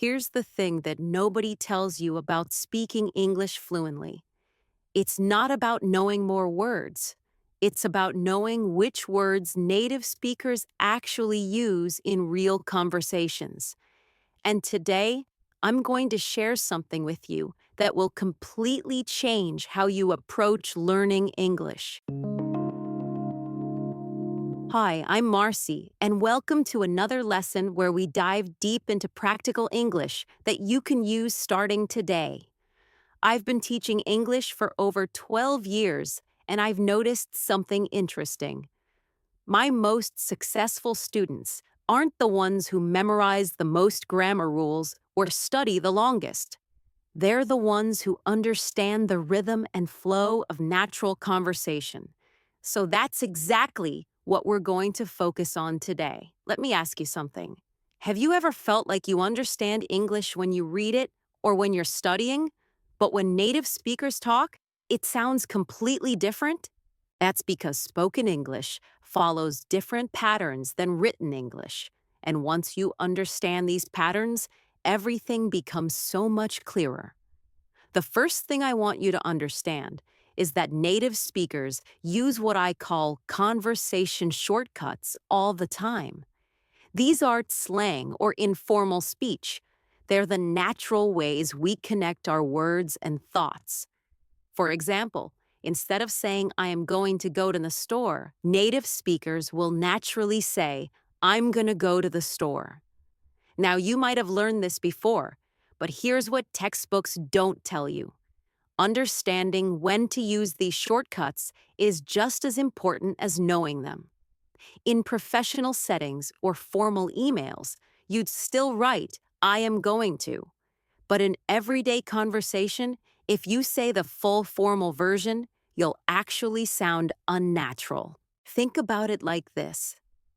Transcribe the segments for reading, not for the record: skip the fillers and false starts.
Here's the thing that nobody tells you about speaking English fluently. It's not about knowing more words. It's about knowing which words native speakers actually use in real conversations. And today, I'm going to share something with you that will completely change how you approach learning English. Hi, I'm Marcie, and welcome to another lesson where we dive deep into practical English that you can use starting today. I've been teaching English for over 12 years, and I've noticed something interesting. My most successful students aren't the ones who memorize the most grammar rules or study the longest. They're the ones who understand the rhythm and flow of natural conversation. So that's exactly what we're going to focus on today. Let me ask you something. Have you ever felt like you understand English when you read it or when you're studying, but when native speakers talk, it sounds completely different? That's because spoken English follows different patterns than written English. And once you understand these patterns, everything becomes so much clearer. The first thing I want you to understand is that native speakers use what I call conversation shortcuts all the time. These aren't slang or informal speech. They're the natural ways we connect our words and thoughts. For example, instead of saying, I am going to go to the store, native speakers will naturally say, I'm going to go to the store. Now, you might have learned this before, but here's what textbooks don't tell you. Understanding when to use these shortcuts is just as important as knowing them. In professional settings or formal emails, you'd still write, I am going to. But in everyday conversation, if you say the full formal version, you'll actually sound unnatural. Think about it like this.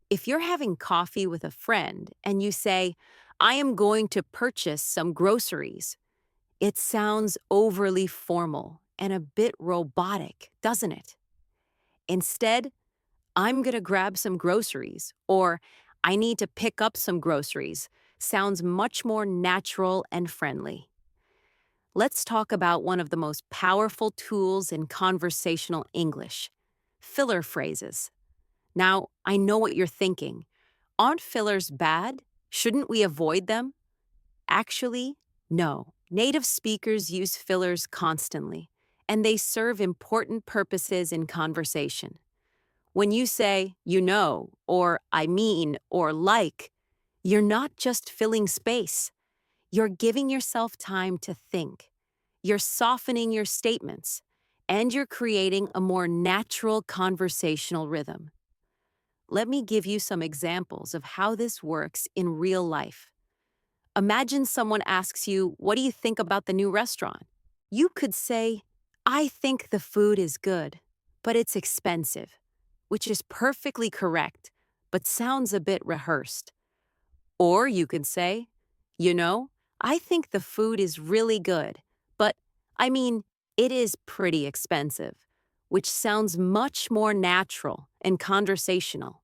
If you're having coffee with a friend and you say, I am going to purchase some groceries, it sounds overly formal and a bit robotic, doesn't it? Instead, I'm going to grab some groceries or I need to pick up some groceries sounds much more natural and friendly. Let's talk about one of the most powerful tools in conversational English, filler phrases. Now, I know what you're thinking. Aren't fillers bad? Shouldn't we avoid them? Actually, no. Native speakers use fillers constantly, and they serve important purposes in conversation. When you say, you know, or I mean, or like, you're not just filling space. You're giving yourself time to think. You're softening your statements, and you're creating a more natural conversational rhythm. Let me give you some examples of how this works in real life. Imagine someone asks you, what do you think about the new restaurant? You could say, I think the food is good, but it's expensive, which is perfectly correct, but sounds a bit rehearsed. Or you could say, you know, I think the food is really good, but I mean, it is pretty expensive, which sounds much more natural and conversational.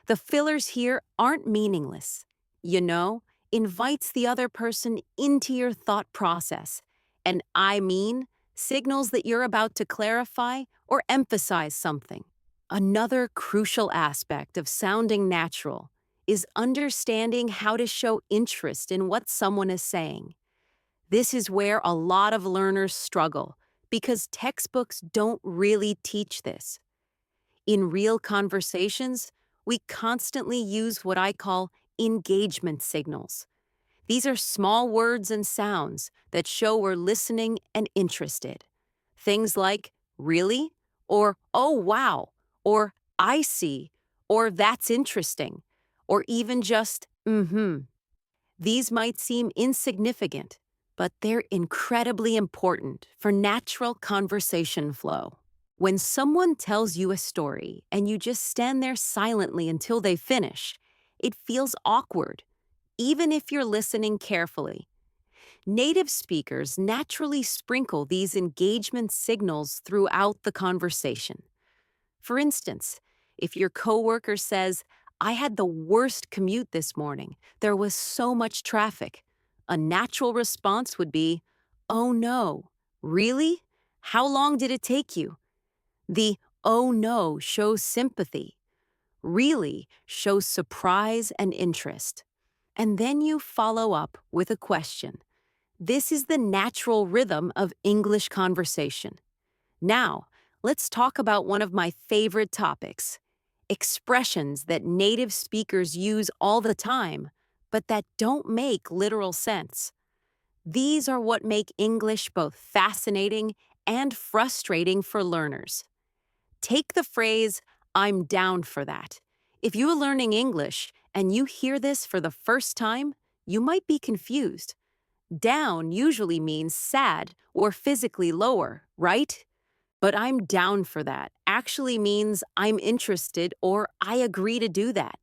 The fillers here aren't meaningless. You know, invites the other person into your thought process. And I mean signals that you're about to clarify or emphasize something. Another crucial aspect of sounding natural is understanding how to show interest in what someone is saying. This is where a lot of learners struggle because textbooks don't really teach this. In real conversations, we constantly use what I call engagement signals. These are small words and sounds that show we're listening and interested. Things like, really? Or, oh, wow. Or, I see. Or, that's interesting. Or even just, mm-hmm. These might seem insignificant, but they're incredibly important for natural conversation flow. When someone tells you a story and you just stand there silently until they finish, it feels awkward, even if you're listening carefully. Native speakers naturally sprinkle these engagement signals throughout the conversation. For instance, if your coworker says, I had the worst commute this morning, there was so much traffic, a natural response would be, "Oh no, really? How long did it take you?" The "oh no" shows sympathy. "Really" shows surprise and interest. And then you follow up with a question. This is the natural rhythm of English conversation. Now, let's talk about one of my favorite topics: expressions that native speakers use all the time, but that don't make literal sense. These are what make English both fascinating and frustrating for learners. Take the phrase, "I'm down for that." If you're learning English and you hear this for the first time, you might be confused. Down usually means sad or physically lower, right? But "I'm down for that" actually means I'm interested or I agree to do that.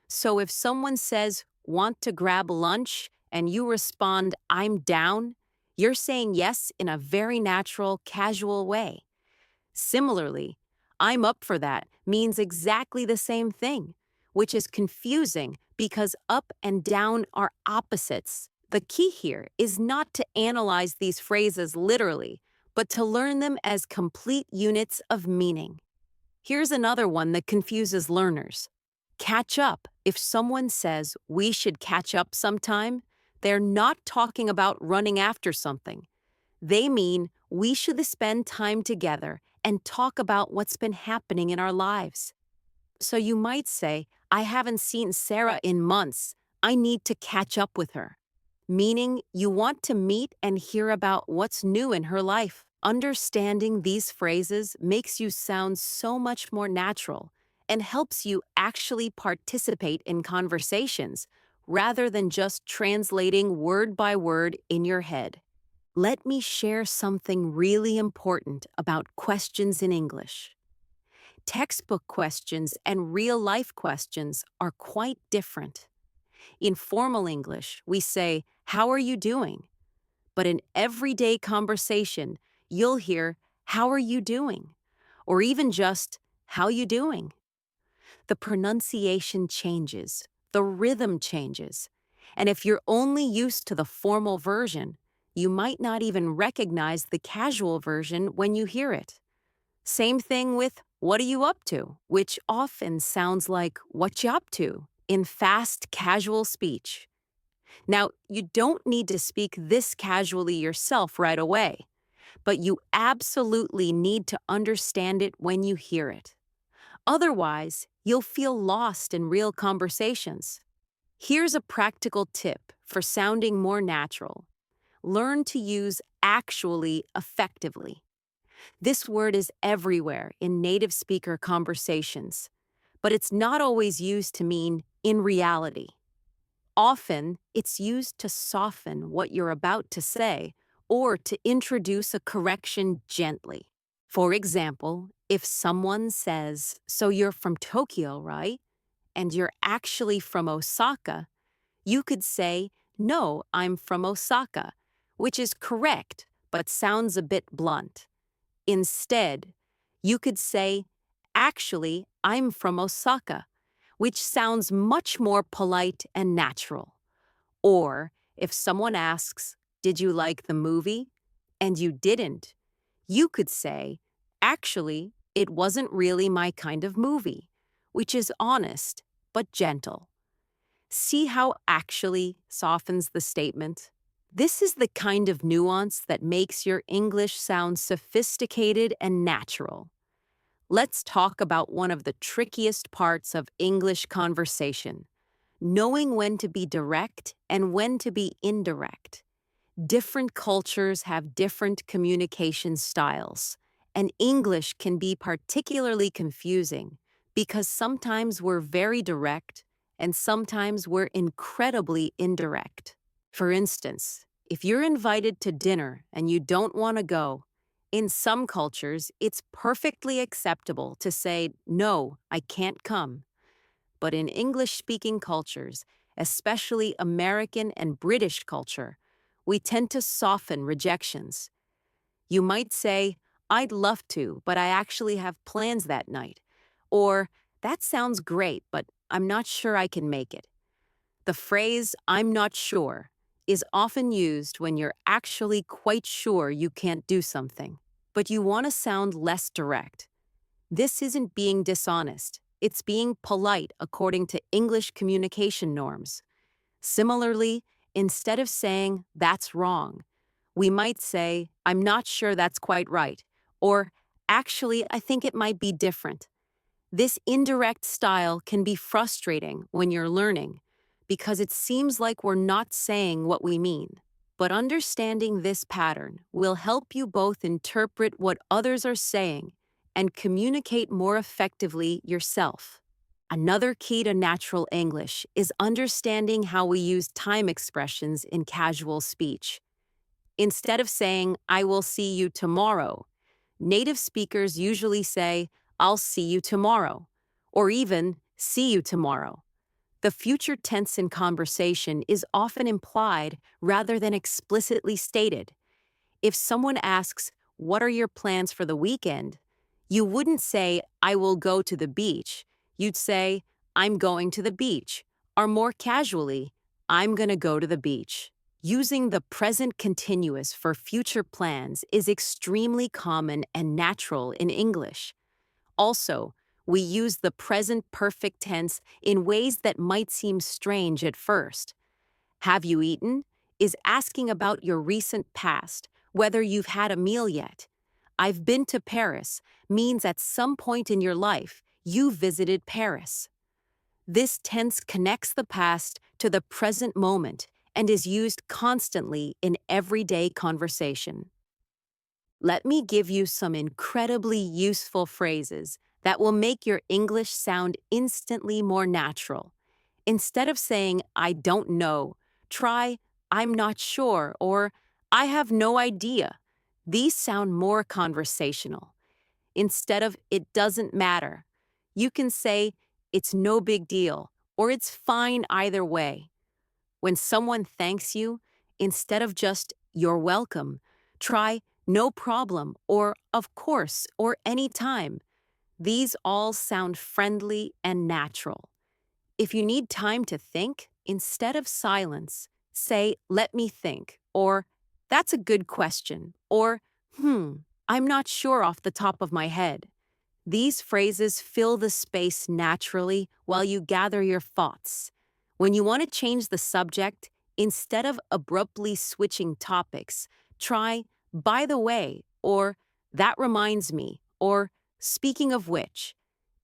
So if someone says, "Want to grab lunch?" and you respond, "I'm down," you're saying yes in a very natural, casual way. Similarly, "I'm up for that" means exactly the same thing, which is confusing because up and down are opposites. The key here is not to analyze these phrases literally, but to learn them as complete units of meaning. Here's another one that confuses learners. Catch up. If someone says, "We should catch up sometime," they're not talking about running after something. They mean we should spend time together and talk about what's been happening in our lives. So you might say, "I haven't seen Sarah in months. I need to catch up with her." Meaning you want to meet and hear about what's new in her life. Understanding these phrases makes you sound so much more natural and helps you actually participate in conversations rather than just translating word by word in your head. Let me share something really important about questions in English. Textbook questions and real life questions are quite different. In formal English, we say, "How are you doing?" But in everyday conversation, you'll hear, "How are you doing?" Or even just, "How you doing?" The pronunciation changes, the rhythm changes. And if you're only used to the formal version, you might not even recognize the casual version when you hear it. Same thing with "What are you up to?" which often sounds like "What you up to?" in fast, casual speech. Now, you don't need to speak this casually yourself right away, but you absolutely need to understand it when you hear it. Otherwise, you'll feel lost in real conversations. Here's a practical tip for sounding more natural. Learn to use "actually" effectively. This word is everywhere in native speaker conversations, but it's not always used to mean "in reality." Often, it's used to soften what you're about to say or to introduce a correction gently. For example, if someone says, "So you're from Tokyo, right?" and you're actually from Osaka, you could say, "No, I'm from Osaka," which is correct but sounds a bit blunt. Instead, you could say, "Actually, I'm from Osaka," which sounds much more polite and natural. Or if someone asks, "Did you like the movie?" and you didn't, you could say, "Actually, it wasn't really my kind of movie," which is honest but gentle. See how "actually" softens the statement? This is the kind of nuance that makes your English sound sophisticated and natural. Let's talk about one of the trickiest parts of English conversation: knowing when to be direct and when to be indirect. Different cultures have different communication styles, and English can be particularly confusing because sometimes we're very direct and sometimes we're incredibly indirect. For instance, if you're invited to dinner and you don't want to go, in some cultures, it's perfectly acceptable to say, "No, I can't come." But in English-speaking cultures, especially American and British culture, we tend to soften rejections. You might say, "I'd love to, but I actually have plans that night." Or, "That sounds great, but I'm not sure I can make it." The phrase "I'm not sure" is often used when you're actually quite sure you can't do something, but you want to sound less direct. This isn't being dishonest, it's being polite according to English communication norms. Similarly, instead of saying, "That's wrong," we might say, "I'm not sure that's quite right," or "Actually, I think it might be different." This indirect style can be frustrating when you're learning because it seems like we're not saying what we mean. But understanding this pattern will help you both interpret what others are saying and communicate more effectively yourself. Another key to natural English is understanding how we use time expressions in casual speech. Instead of saying, "I will see you tomorrow," native speakers usually say, "I'll see you tomorrow," or even, "see you tomorrow." The future tense in conversation is often implied rather than explicitly stated. If someone asks, "What are your plans for the weekend?" you wouldn't say, "I will go to the beach." You'd say, "I'm going to the beach," or more casually, "I'm going to go to the beach." Using the present continuous for future plans is extremely common and natural in English. Also, we use the present perfect tense in ways that might seem strange at first. "Have you eaten?" is asking about your recent past, whether you've had a meal yet. "I've been to Paris" means at some point in your life, you visited Paris. This tense connects the past to the present moment and is used constantly in everyday conversation. Let me give you some incredibly useful phrases that will make your English sound instantly more natural. Instead of saying, "I don't know," try, "I'm not sure," or "I have no idea." These sound more conversational. Instead of "it doesn't matter," you can say, "it's no big deal," or "it's fine either way." When someone thanks you, instead of just "you're welcome," try "no problem" or "of course" or "anytime." These all sound friendly and natural. If you need time to think, instead of silence, say "let me think," or "that's a good question," or "I'm not sure off the top of my head." These phrases fill the space naturally while you gather your thoughts. When you want to change the subject, instead of abruptly switching topics, try "by the way," or "that reminds me," or "speaking of which."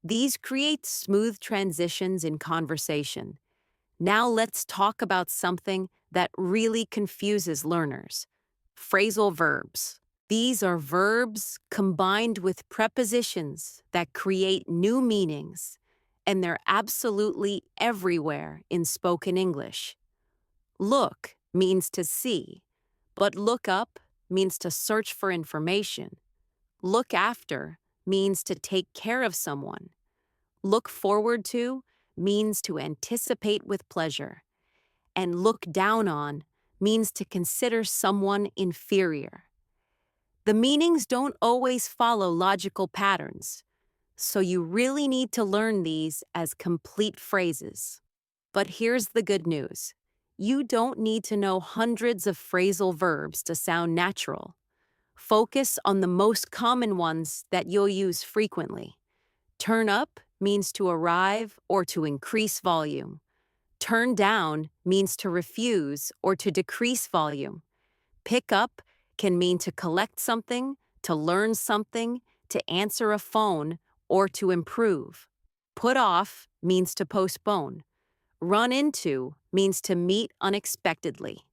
These create smooth transitions in conversation. Now let's talk about something that really confuses learners: phrasal verbs. These are verbs combined with prepositions that create new meanings, and they're absolutely everywhere in spoken English. Look means to see, but look up means to search for information. Look after means to take care of someone. Look forward to means to anticipate with pleasure. And look down on means to consider someone inferior. The meanings don't always follow logical patterns, so you really need to learn these as complete phrases. But here's the good news. You don't need to know hundreds of phrasal verbs to sound natural. Focus on the most common ones that you'll use frequently. Turn up means to arrive or to increase volume. Turn down means to refuse or to decrease volume. Pick up can mean to collect something, to learn something, to answer a phone, or to improve. Put off means to postpone. Run into means to meet unexpectedly.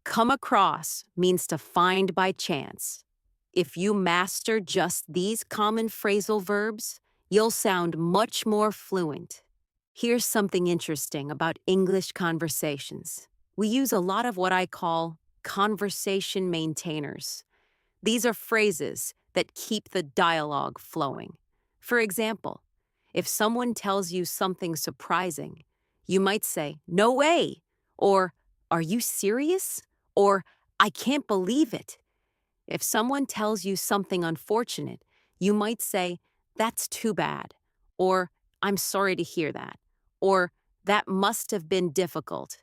Come across means to find by chance. If you master just these common phrasal verbs, you'll sound much more fluent. Here's something interesting about English conversations. We use a lot of what I call conversation maintainers. These are phrases that keep the dialogue flowing. For example, if someone tells you something surprising, you might say, "No way," or "Are you serious?" or "I can't believe it." If someone tells you something unfortunate, you might say, "That's too bad," or "I'm sorry to hear that," or "That must have been difficult."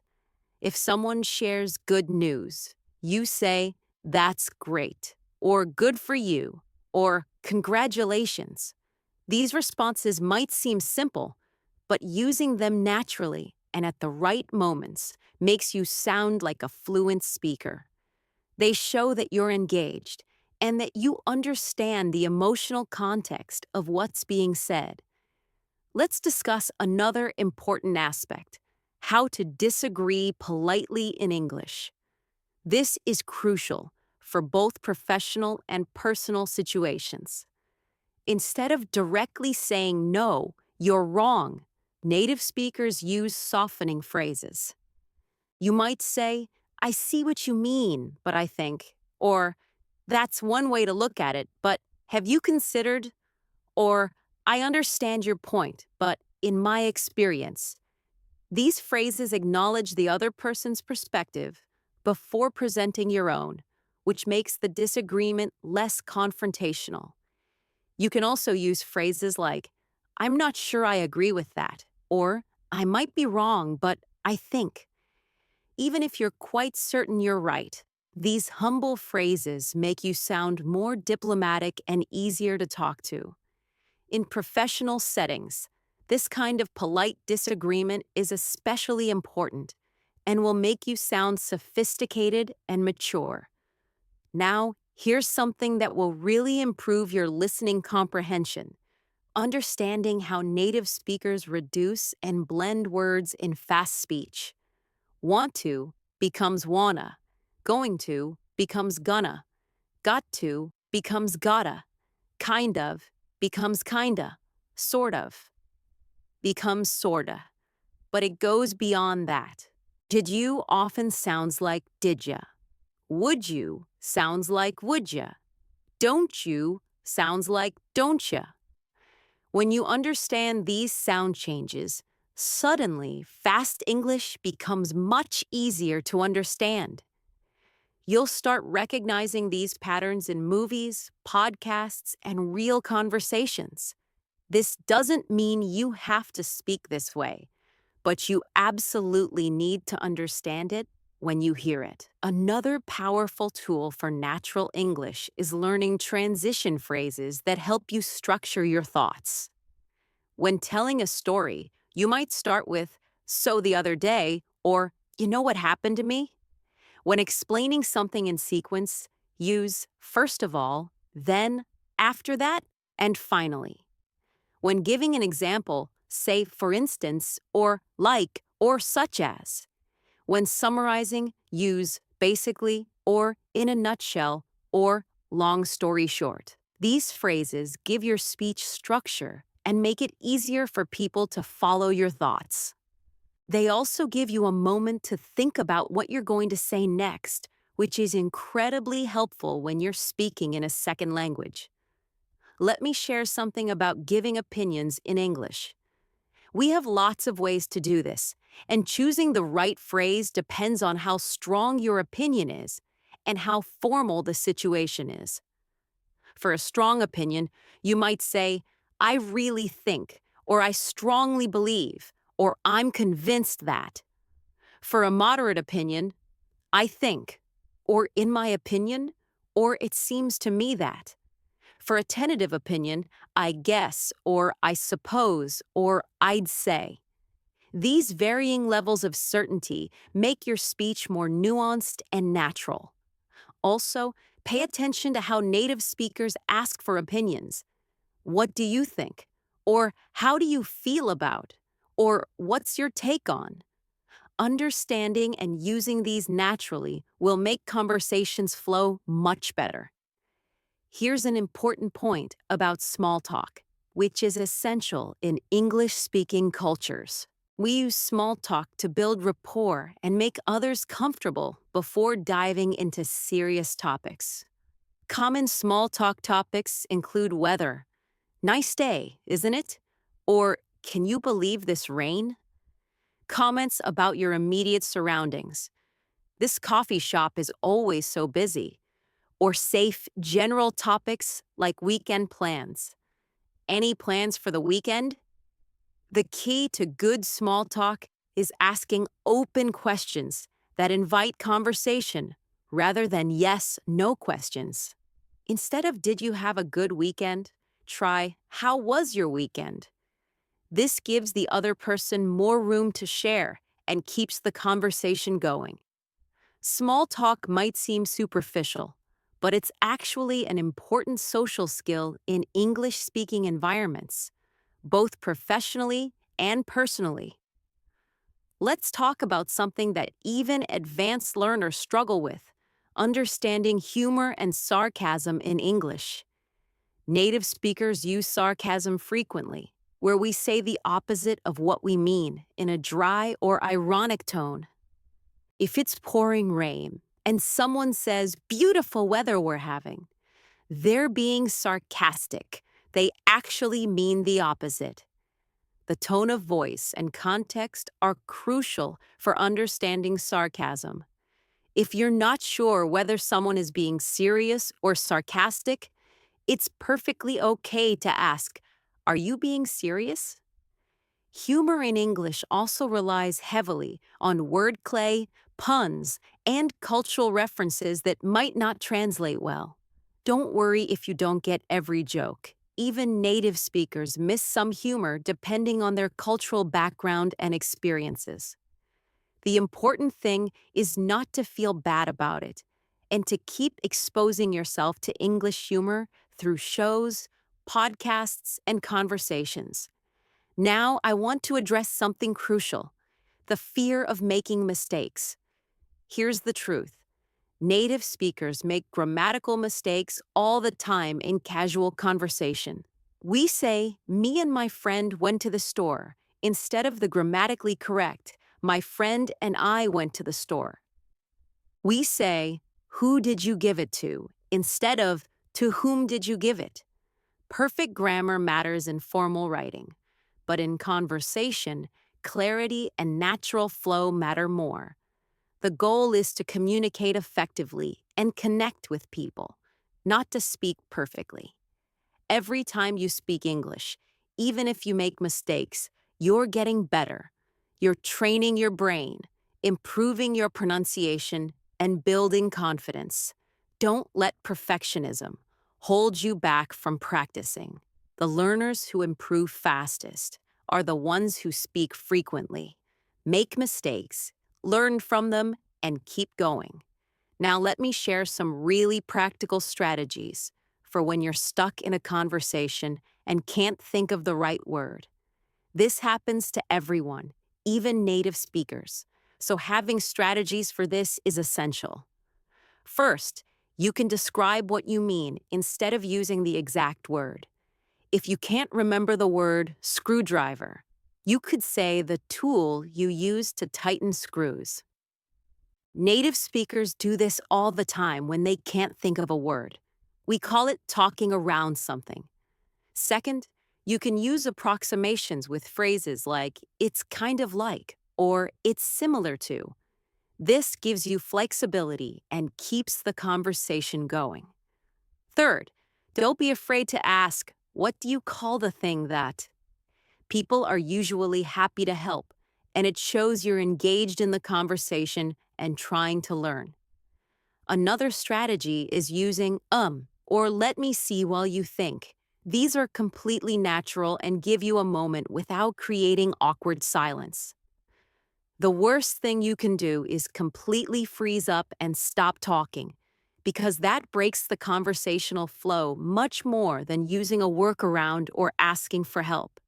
If someone shares good news, you say, "That's great," or "Good for you," or "Congratulations." These responses might seem simple, but using them naturally and at the right moments makes you sound like a fluent speaker. They show that you're engaged and that you understand the emotional context of what's being said. Let's discuss another important aspect: how to disagree politely in English. This is crucial for both professional and personal situations. Instead of directly saying, "No, you're wrong," native speakers use softening phrases. You might say, "I see what you mean, but I think," or "That's one way to look at it, but have you considered," or "I understand your point, but in my experience." These phrases acknowledge the other person's perspective before presenting your own, which makes the disagreement less confrontational. You can also use phrases like, "I'm not sure I agree with that," or "I might be wrong, but I think." Even if you're quite certain you're right, these humble phrases make you sound more diplomatic and easier to talk to. In professional settings, this kind of polite disagreement is especially important and will make you sound sophisticated and mature. Now, here's something that will really improve your listening comprehension: understanding how native speakers reduce and blend words in fast speech. Want to becomes wanna, going to becomes gonna, got to becomes gotta, kind of becomes kinda, sort of becomes sorta. But it goes beyond that. Did you often sounds like did ya. Would you sounds like would ya. Don't you sounds like don't ya. When you understand these sound changes, suddenly fast English becomes much easier to understand. You'll start recognizing these patterns in movies, podcasts, and real conversations. This doesn't mean you have to speak this way, but you absolutely need to understand it when you hear it. Another powerful tool for natural English is learning transition phrases that help you structure your thoughts. When telling a story, you might start with, "So the other day," or "You know what happened to me?" When explaining something in sequence, use "first of all," then "after that," and "finally." When giving an example, say "for instance," or "like," or "such as." When summarizing, use "basically," or "in a nutshell," or "long story short." These phrases give your speech structure and make it easier for people to follow your thoughts. They also give you a moment to think about what you're going to say next, which is incredibly helpful when you're speaking in a second language. Let me share something about giving opinions in English. We have lots of ways to do this, and choosing the right phrase depends on how strong your opinion is and how formal the situation is. For a strong opinion, you might say, "I really think," or "I strongly believe," or "I'm convinced that." For a moderate opinion, "I think," or "in my opinion," or "it seems to me that." For a tentative opinion, "I guess," or "I suppose," or "I'd say." These varying levels of certainty make your speech more nuanced and natural. Also, pay attention to how native speakers ask for opinions. "What do you think?" Or "How do you feel about?" Or "What's your take on?" Understanding and using these naturally will make conversations flow much better. Here's an important point about small talk, which is essential in English-speaking cultures. We use small talk to build rapport and make others comfortable before diving into serious topics. Common small talk topics include weather. "Nice day, isn't it?" Or "Can you believe this rain?" Comments about your immediate surroundings. "This coffee shop is always so busy." Or safe, general topics like weekend plans. "Any plans for the weekend?" The key to good small talk is asking open questions that invite conversation rather than yes, no questions. Instead of did you have a good weekend, try how was your weekend? This gives the other person more room to share and keeps the conversation going. Small talk might seem superficial, but it's actually an important social skill in English speaking environments, both professionally and personally. Let's talk about something that even advanced learners struggle with: understanding humor and sarcasm in English. Native speakers use sarcasm frequently, where we say the opposite of what we mean in a dry or ironic tone. If it's pouring rain and someone says, "Beautiful weather we're having," they're being sarcastic. They actually mean the opposite. The tone of voice and context are crucial for understanding sarcasm. If you're not sure whether someone is being serious or sarcastic, it's perfectly okay to ask, "Are you being serious?" Humor in English also relies heavily on wordplay, puns, and cultural references that might not translate well. Don't worry if you don't get every joke. Even native speakers miss some humor depending on their cultural background and experiences. The important thing is not to feel bad about it and to keep exposing yourself to English humor through shows, podcasts, and conversations. Now, I want to address something crucial: the fear of making mistakes. Here's the truth: native speakers make grammatical mistakes all the time in casual conversation. We say, "Me and my friend went to the store," instead of the grammatically correct, "My friend and I went to the store." We say, "Who did you give it to?" instead of "To whom did you give it?" Perfect grammar matters in formal writing, but in conversation, clarity and natural flow matter more. The goal is to communicate effectively and connect with people, not to speak perfectly. Every time you speak English, even if you make mistakes, you're getting better. You're training your brain, improving your pronunciation, and building confidence. Don't let perfectionism hold you back from practicing. The learners who improve fastest are the ones who speak frequently, make mistakes, learn from them, and keep going. Now, let me share some really practical strategies for when you're stuck in a conversation and can't think of the right word. This happens to everyone, even native speakers, so having strategies for this is essential. First, you can describe what you mean instead of using the exact word. If you can't remember the word screwdriver, you could say the tool you use to tighten screws. Native speakers do this all the time when they can't think of a word. We call it talking around something. Second, you can use approximations with phrases like "it's kind of like" or "it's similar to." This gives you flexibility and keeps the conversation going. Third, don't be afraid to ask, "What do you call the thing that?" People are usually happy to help, and it shows you're engaged in the conversation and trying to learn. Another strategy is using or "let me see while you think." These are completely natural and give you a moment without creating awkward silence. The worst thing you can do is completely freeze up and stop talking, because that breaks the conversational flow much more than using a workaround or asking for help.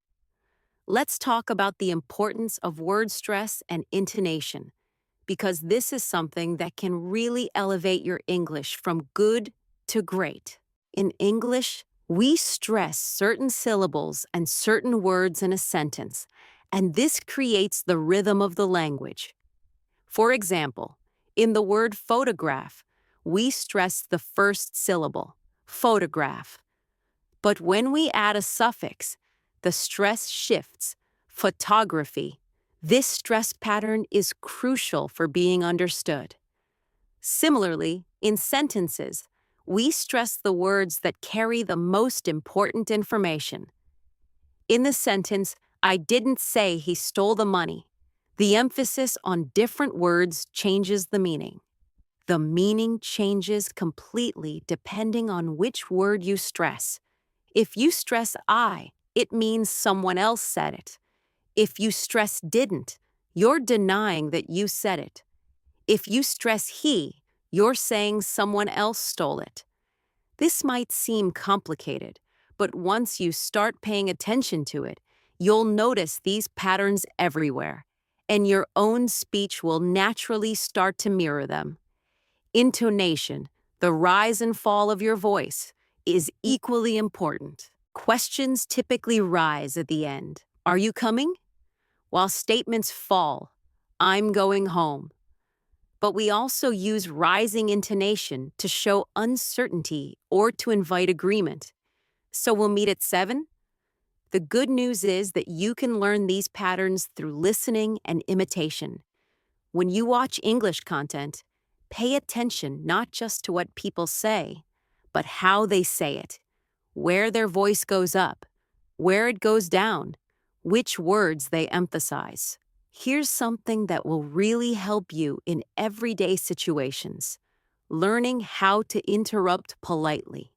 Let's talk about the importance of word stress and intonation, because this is something that can really elevate your English from good to great. In English, we stress certain syllables and certain words in a sentence, and this creates the rhythm of the language. For example, in the word photograph, we stress the first syllable, photograph. But when we add a suffix, the stress shifts, photography. This stress pattern is crucial for being understood. Similarly, in sentences, we stress the words that carry the most important information. In the sentence, "I didn't say he stole the money," The emphasis on different words changes the meaning. The meaning changes completely depending on which word you stress. If you stress I, it means someone else said it. If you stress didn't, you're denying that you said it. If you stress he, you're saying someone else stole it. This might seem complicated, but once you start paying attention to it, you'll notice these patterns everywhere, and your own speech will naturally start to mirror them. Intonation, the rise and fall of your voice, is equally important. Questions typically rise at the end. Are you coming? While statements fall. I'm going home. But we also use rising intonation to show uncertainty or to invite agreement. So we'll meet at 7? The good news is that you can learn these patterns through listening and imitation. When you watch English content, pay attention not just to what people say, but how they say it, where their voice goes up, where it goes down, which words they emphasize. Here's something that will really help you in everyday situations: learning how to interrupt politely.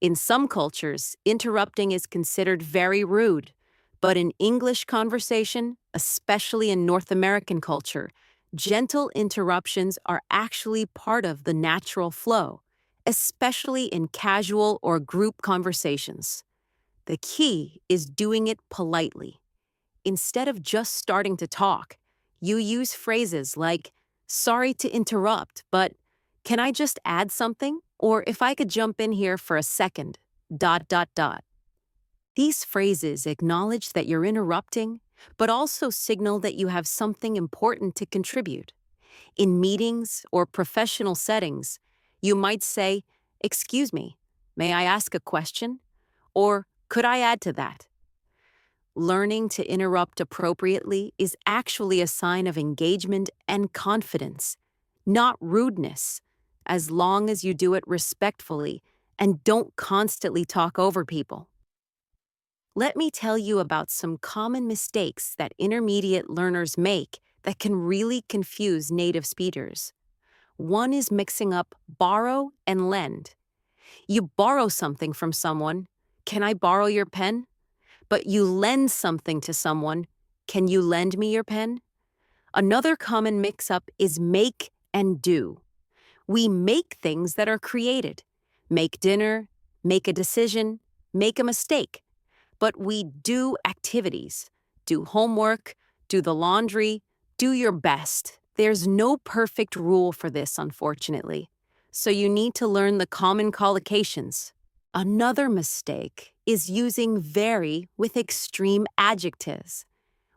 In some cultures, interrupting is considered very rude, but in English conversation, especially in North American culture, gentle interruptions are actually part of the natural flow, especially in casual or group conversations. The key is doing it politely. Instead of just starting to talk, you use phrases like, sorry to interrupt, but can I just add something? Or if I could jump in here for a second, ... These phrases acknowledge that you're interrupting, but also signal that you have something important to contribute. In meetings or professional settings, you might say, excuse me, may I ask a question? Or could I add to that? Learning to interrupt appropriately is actually a sign of engagement and confidence, not rudeness, as long as you do it respectfully and don't constantly talk over people. Let me tell you about some common mistakes that intermediate learners make that can really confuse native speakers. One is mixing up borrow and lend. You borrow something from someone, can I borrow your pen? But you lend something to someone, can you lend me your pen? Another common mix-up is make and do. We make things that are created. Make dinner, make a decision, make a mistake. But we do activities. Do homework, do the laundry, do your best. There's no perfect rule for this, unfortunately. So you need to learn the common collocations. Another mistake is using very with extreme adjectives.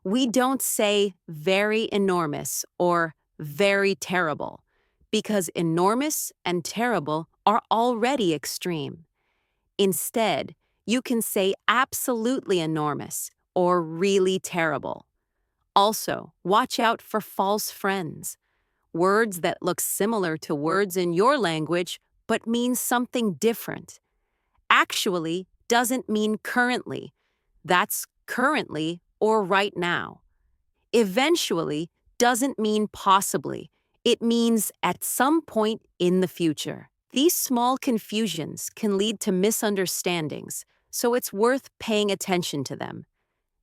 We don't say very enormous or very terrible, because enormous and terrible are already extreme. Instead, you can say absolutely enormous or really terrible. Also, watch out for false friends, words that look similar to words in your language but mean something different. Actually doesn't mean currently. That's currently or right now. Eventually doesn't mean possibly. It means at some point in the future. These small confusions can lead to misunderstandings, so it's worth paying attention to them.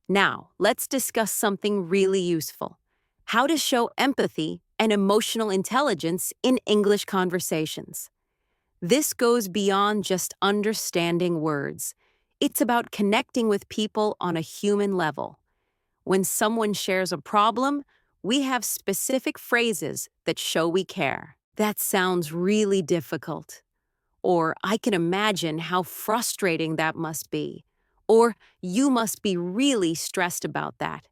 Now, let's discuss something really useful: how to show empathy and emotional intelligence in English conversations. This goes beyond just understanding words. It's about connecting with people on a human level. When someone shares a problem, we have specific phrases that show we care. That sounds really difficult. Or I can imagine how frustrating that must be. Or you must be really stressed about that.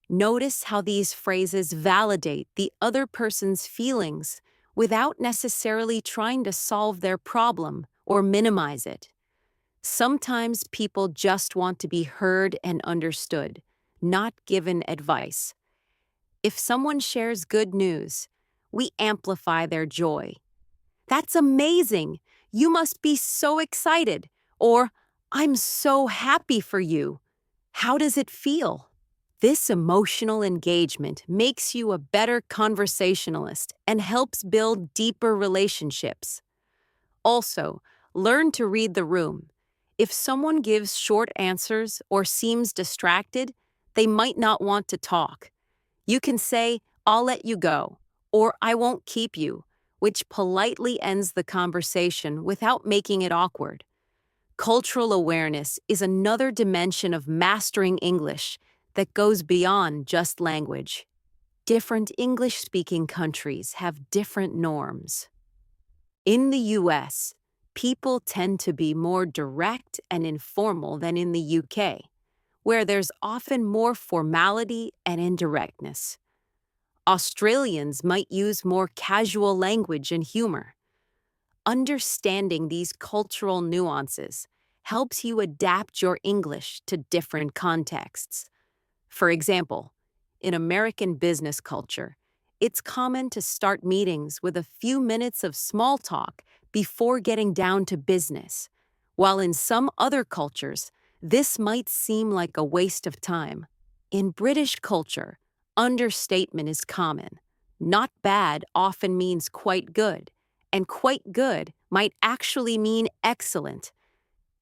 Notice how these phrases validate the other person's feelings without necessarily trying to solve their problem or minimize it. Sometimes people just want to be heard and understood, not given advice. If someone shares good news, we amplify their joy. That's amazing! You must be so excited. Or, I'm so happy for you. How does it feel? This emotional engagement makes you a better conversationalist and helps build deeper relationships. Also, learn to read the room. If someone gives short answers or seems distracted, they might not want to talk. You can say, "I'll let you go," or "I won't keep you," which politely ends the conversation without making it awkward. Cultural awareness is another dimension of mastering English that goes beyond just language. Different English-speaking countries have different norms. In the US, people tend to be more direct and informal than in the UK, where there's often more formality and indirectness. Australians might use more casual language and humor. Understanding these cultural nuances helps you adapt your English to different contexts. For example, in American business culture, it's common to start meetings with a few minutes of small talk before getting down to business, while in some other cultures, this might seem like a waste of time. In British culture, understatement is common. Not bad often means quite good, and quite good might actually mean excellent.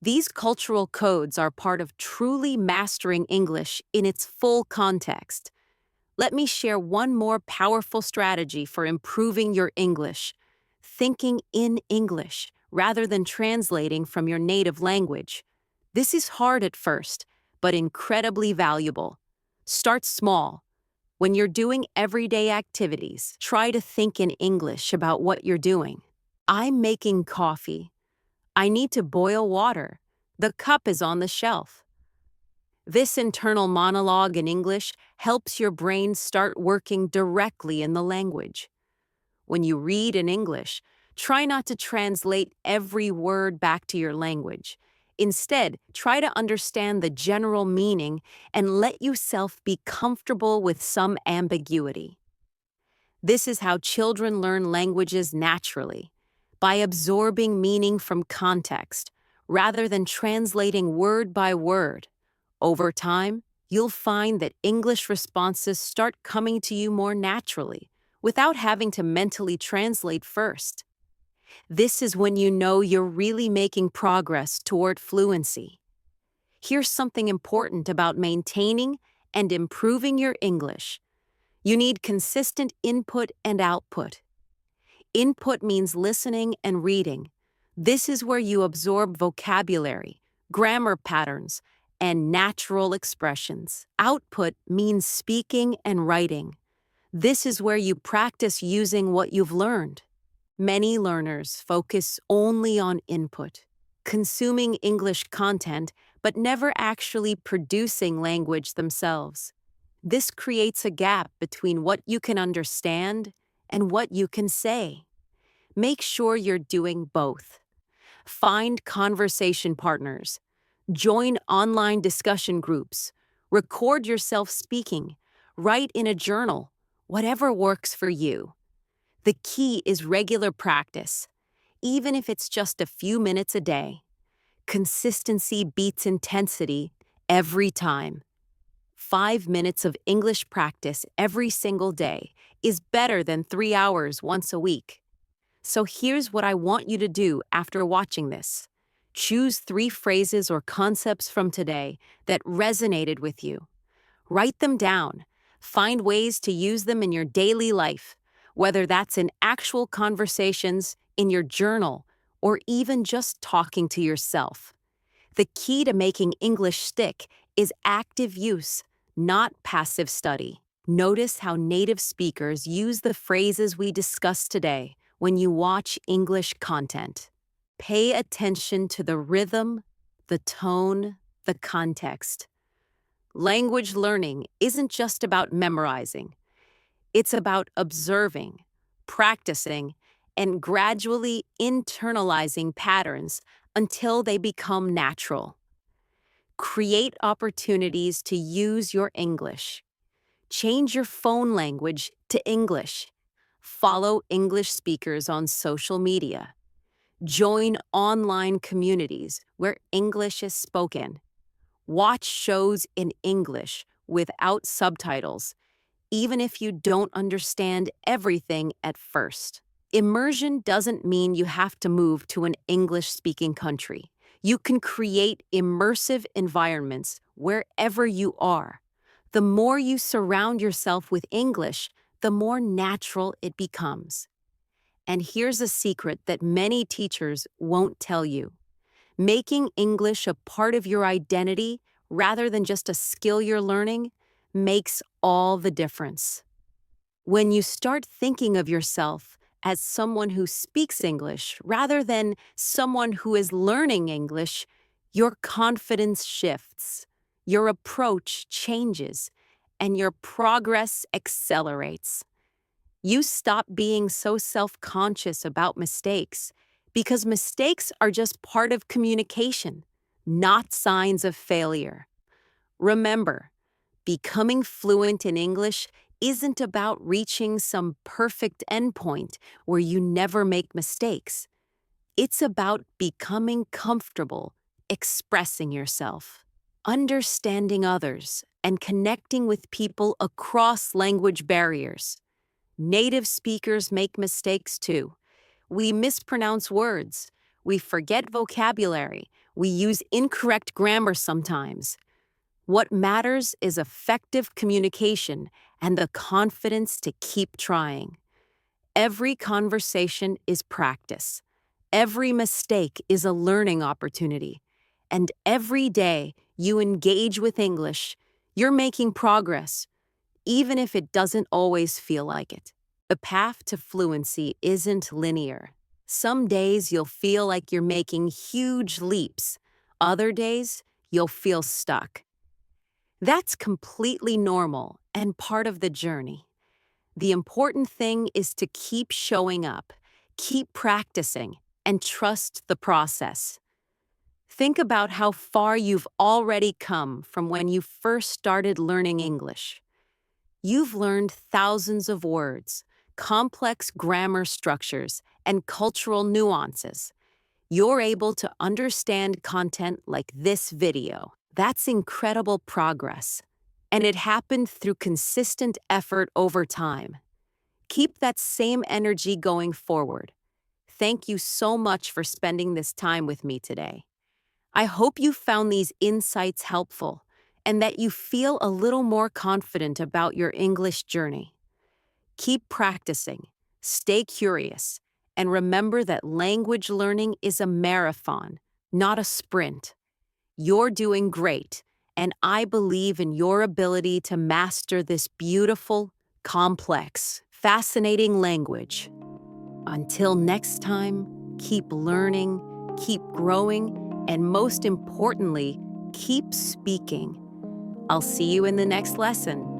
These cultural codes are part of truly mastering English in its full context. Let me share one more powerful strategy for improving your English: thinking in English rather than translating from your native language. This is hard at first, but incredibly valuable. Start small. When you're doing everyday activities, try to think in English about what you're doing. "I'm making coffee. I need to boil water. The cup is on the shelf." This internal monologue in English helps your brain start working directly in the language. When you read in English, try not to translate every word back to your language. Instead, try to understand the general meaning and let yourself be comfortable with some ambiguity. This is how children learn languages naturally, by absorbing meaning from context, rather than translating word by word. Over time, you'll find that English responses start coming to you more naturally, without having to mentally translate first. This is when you know you're really making progress toward fluency. Here's something important about maintaining and improving your English. You need consistent input and output. Input means listening and reading. This is where you absorb vocabulary, grammar patterns, and natural expressions. Output means speaking and writing. This is where you practice using what you've learned. Many learners focus only on input, consuming English content, but never actually producing language themselves. This creates a gap between what you can understand and what you can say. Make sure you're doing both. Find conversation partners. Join online discussion groups. Record yourself speaking. Write in a journal. Whatever works for you. The key is regular practice, even if it's just a few minutes a day. Consistency beats intensity every time. 5 minutes of English practice every single day is better than 3 hours once a week. So here's what I want you to do after watching this. Choose 3 phrases or concepts from today that resonated with you. Write them down. Find ways to use them in your daily life, whether that's in actual conversations, in your journal, or even just talking to yourself. The key to making English stick is active use, not passive study. Notice how native speakers use the phrases we discussed today when you watch English content. Pay attention to the rhythm, the tone, the context. Language learning isn't just about memorizing. It's about observing, practicing, and gradually internalizing patterns until they become natural. Create opportunities to use your English. Change your phone language to English. Follow English speakers on social media. Join online communities where English is spoken. Watch shows in English without subtitles, even if you don't understand everything at first. Immersion doesn't mean you have to move to an English-speaking country. You can create immersive environments wherever you are. The more you surround yourself with English, the more natural it becomes. And here's a secret that many teachers won't tell you. Making English a part of your identity rather than just a skill you're learning makes all the difference. When you start thinking of yourself as someone who speaks English rather than someone who is learning English, your confidence shifts, your approach changes, and your progress accelerates. You stop being so self-conscious about mistakes because mistakes are just part of communication, not signs of failure. Remember, becoming fluent in English isn't about reaching some perfect endpoint where you never make mistakes. It's about becoming comfortable expressing yourself, understanding others, and connecting with people across language barriers. Native speakers make mistakes too. We mispronounce words. We forget vocabulary. We use incorrect grammar sometimes. What matters is effective communication and the confidence to keep trying. Every conversation is practice. Every mistake is a learning opportunity. And every day you engage with English, you're making progress, even if it doesn't always feel like it. The path to fluency isn't linear. Some days you'll feel like you're making huge leaps. Other days, you'll feel stuck. That's completely normal and part of the journey. The important thing is to keep showing up, keep practicing, and trust the process. Think about how far you've already come from when you first started learning English. You've learned thousands of words, complex grammar structures, and cultural nuances. You're able to understand content like this video. That's incredible progress. And it happened through consistent effort over time. Keep that same energy going forward. Thank you so much for spending this time with me today. I hope you found these insights helpful and that you feel a little more confident about your English journey. Keep practicing, stay curious, and remember that language learning is a marathon, not a sprint. You're doing great, and I believe in your ability to master this beautiful, complex, fascinating language. Until next time, keep learning, keep growing, and most importantly, keep speaking. I'll see you in the next lesson.